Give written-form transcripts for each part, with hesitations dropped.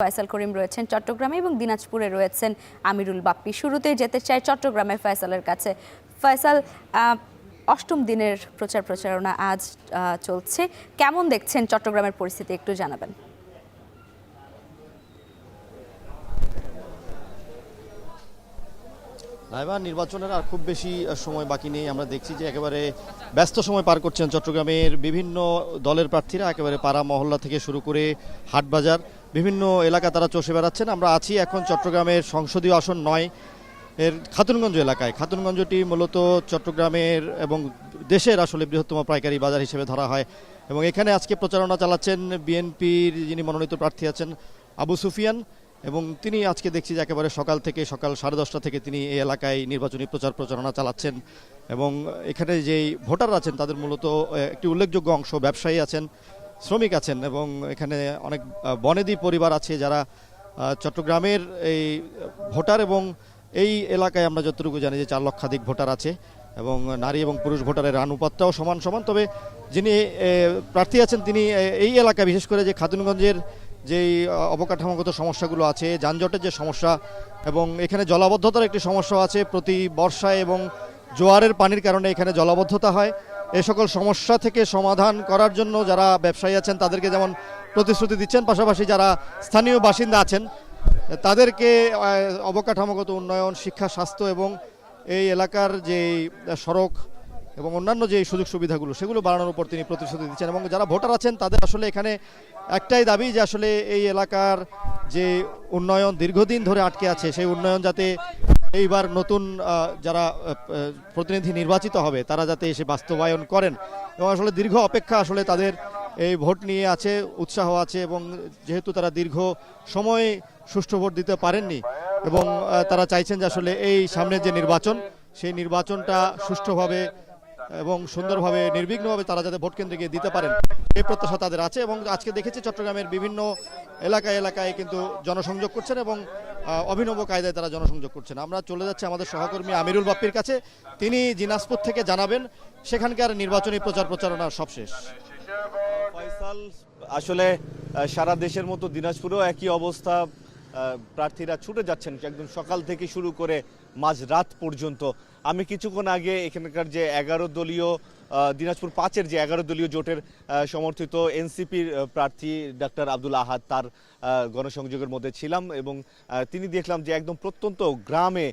ফয়সাল করিম রয়েছেন চট্টগ্রামে এবং দিনাজপুরে রয়েছেন আমিরুল বাপ্পি। শুরুতেই যেতে চাই চট্টগ্রামে ফয়সালের কাছে। ফয়সাল, অষ্টম দিনের প্রচারণা আজ চলছে, কেমন দেখছেন চট্টগ্রামের পরিস্থিতি একটু জানাবেন। নির্বাচনের আর খুব বেশি সময় বাকি নেই। আমরা দেখছি যে একেবারে ব্যস্ত সময় পার করছেন চট্টগ্রামের বিভিন্ন দলের প্রার্থীরা। একেবারে পাড়া মহল্লা থেকে শুরু করে হাটবাজার বিভিন্ন এলাকা তারা চষে বেড়াচ্ছেন। আমরা আছি এখন চট্টগ্রামের সংসদীয় আসন 9 এর খাতুনগঞ্জ এলাকায়। খাতুনগঞ্জটি মূলত চট্টগ্রামের এবং দেশের আসলে বৃহত্তম পাইকারি বাজার হিসেবে ধরা হয় এবং এখানে আজকে প্রচারণা চালাচ্ছেন বিএনপির যিনি মনোনীত প্রার্থী আছেন আবু সুফিয়ান, এবং তিনি আজকে দেখছি যে একেবারে সকাল 10:30 থেকে তিনি এই এলাকায় নির্বাচনী প্রচারণা চালাচ্ছেন। এবং এখানে যেই ভোটার আছেন তাদের মূলত একটি উল্লেখযোগ্য অংশ ব্যবসায়ী আছেন, শ্রমিক আছেন, এবং এখানে অনেক বনেদি পরিবার আছে যারা চট্টগ্রামের এই ভোটার। এবং এই এলাকায় আমরা যতটুকু জানি যে 4 লক্ষাধিক ভোটার আছে এবং নারী এবং পুরুষ ভোটারের অনুপাতটাও সমান। তবে যিনি প্রার্থী আছেন তিনি এই এলাকায় বিশেষ করে যে খাতুনগঞ্জের যেই অবকাঠামোগত সমস্যাগুলো আছে, যানজটের যে সমস্যা এবং এখানে জলাবদ্ধতার একটি সমস্যা আছে, প্রতি বর্ষায় এবং জোয়ারের পানির কারণে এখানে জলাবদ্ধতা হয়। এই সকল সমস্যা থেকে সমাধান করার জন্য যারা ব্যবসায়ী আছেন তাদেরকে যেমন প্রতিশ্রুতি দিচ্ছেন, পাশাপাশি যারা স্থানীয় বাসিন্দা আছেন তাদেরকে অবকাঠামোগত উন্নয়ন, শিক্ষা, স্বাস্থ্য এবং এই এলাকার যে সড়ক এবং অন্যান্য যে সুযোগ সুবিধাগুলো সেগুলো বাড়ানোর উপর তিনি প্রতিশ্রুতি দিচ্ছেন। এবং যারা ভোটার আছেন তাদের আসলে এখানে একটাই দাবি যে আসলে এই এলাকার যে উন্নয়ন দীর্ঘদিন ধরে আটকে আছে সেই উন্নয়ন যাতে এইবার নতুন যারা প্রতিনিধি নির্বাচিত হবে তারা যাতে এসে বাস্তবায়ন করেন। এবং আসলে দীর্ঘ অপেক্ষা আসলে তাদের এই ভোট নিয়ে আছে, উৎসাহ আছে, এবং যেহেতু তারা দীর্ঘ সময় সুষ্ঠু ভোট দিতে পারেননি এবং তারা চাইছেন যে আসলে এই সামনের যে নির্বাচন সেই নির্বাচনটা সুষ্ঠুভাবে এবং সুন্দরভাবে নির্বিঘ্নভাবে তারা যাতে ভোট কেন্দ্রে গিয়ে দিতে পারেন এই প্রত্যাশা তাদের আছে। এবং আজকে দেখেছি চট্টগ্রামের বিভিন্ন এলাকায় কিন্তু জনসংযোগ করছেন এবং অভিনব কায়দায় তারা জনসংযোগ করছেন। আমরা চলে যাচ্ছি আমাদের সহকর্মী আমিরুল বাপ্পির কাছে, তিনি দিনাজপুর থেকে জানাবেন সেখানকার নির্বাচনী প্রচারণার সবশেষ। ফয়সাল, আসলে সারা দেশের মতো দিনাজপুরেও একই অবস্থা, প্রার্থীরা ছুটে যাচ্ছেন একদম সকাল থেকে শুরু করে মাঝরাত পর্যন্ত। আমি কিছুক্ষণ আগে এখানকার যে 11 দলীয় দিনাজপুর 5-এর যে 11 দলীয় জোটের সমর্থিত এনসিপির প্রার্থী ডাক্তার আব্দুল আহাদ তার গণসংযোগের মধ্যে ছিলাম এবং তিনি দেখলাম যে একদম প্রত্যন্ত গ্রামে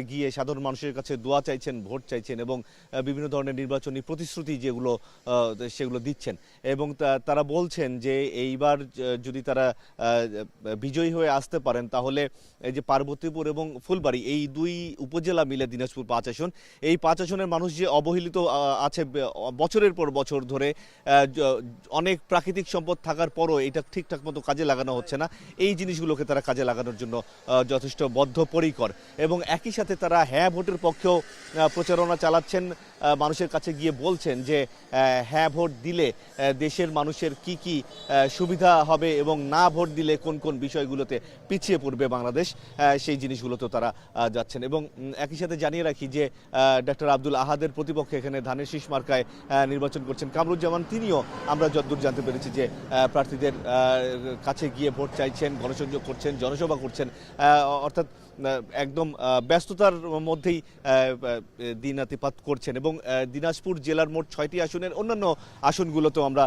গিয়ে সাধারণ মানুষের কাছে দোয়া চাইছেন, ভোট চাইছেন এবং বিভিন্ন ধরনের নির্বাচনী প্রতিশ্রুতি সেগুলো দিচ্ছেন। এবং তারা বলছেন যে এইবার যদি তারা বিজয়ী হয়ে আসতে পারেন তাহলে এই যে পার্বতীপুর এবং ফুলবাড়ি এই 2 উপজেলা মিলে দিনাজপুর 5 আসন, এই 5 আসনের মানুষ যে অবহেলিত আছে বছরের পর বছর ধরে, অনেক প্রাকৃতিক সম্পদ থাকার পরও এটা ঠিকঠাক মতো কাজে লাগানো হচ্ছে না, এই জিনিসগুলোকে তারা কাজে লাগানোর জন্য যথেষ্ট বদ্ধপরিকর। এবং একই সাথে তারা হ্যাঁ ভোটের পক্ষেও প্রচারণা চালাচ্ছেন, মানুষের কাছে গিয়ে বলছেন যে হ্যাঁ ভোট দিলে দেশের মানুষের কি সুবিধা হবে এবং না ভোট দিলে কোন কোন বিষয়গুলোতে পিছিয়ে পড়বে বাংলাদেশ, সেই জিনিসগুলোতেও তারা যাচ্ছেন। এবং একই সাথে জানিয়ে রাখি যে ডাক্তার আব্দুল আহাদের প্রতিপক্ষে এখানে ধানের শীষ মার্কায় নির্বাচন করছেন কামরুজ্জামান, তিনিও আমরা যতদূর জানতে পেরেছি যে প্রার্থীদের কাছে গিয়ে ভোট চাইছেন, গণসংযোগ করছেন, জনসভা করছেন, অর্থাৎ একদম ব্যস্ততার মধ্যেই দিনাতিপাত করছেন। এবং দিনাজপুর জেলার মোট 6টি আসনের অন্যান্য আসনগুলোতেও আমরা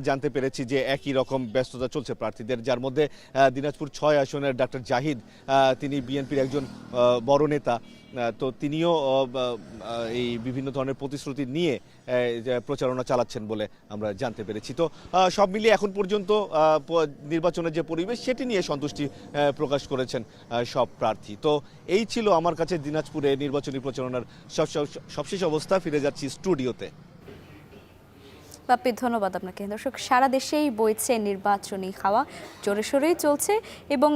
জানতে পেরেছি যে একই রকম ব্যস্ততা চলছে প্রার্থীদের, যার মধ্যে দিনাজপুর 6 আসনের ডাক্তার জাহিদ, তিনি বিএনপির একজন বড় নেতা, তো তিনিও এই বিভিন্ন ধরনের প্রতিশ্রুতি নিয়ে প্রচারণা চালাচ্ছেন বলে আমরা জানতে পেরেছি। তো সব মিলিয়ে এখন পর্যন্ত নির্বাচনের যে পরিবেশ সেটি নিয়ে সন্তুষ্টি প্রকাশ করেছেন সব প্রার্থী। তো এই ছিল আমার কাছে দিনাজপুরে নির্বাচনী প্রচারণার সবশেষ অবস্থা। ফিরে যাচ্ছি স্টুডিওতে। বাপ্পি, ধন্যবাদ আপনাকে। দর্শক, সারা দেশেই বইছে নির্বাচনী হাওয়া, জোরে সোরেই চলছে এবং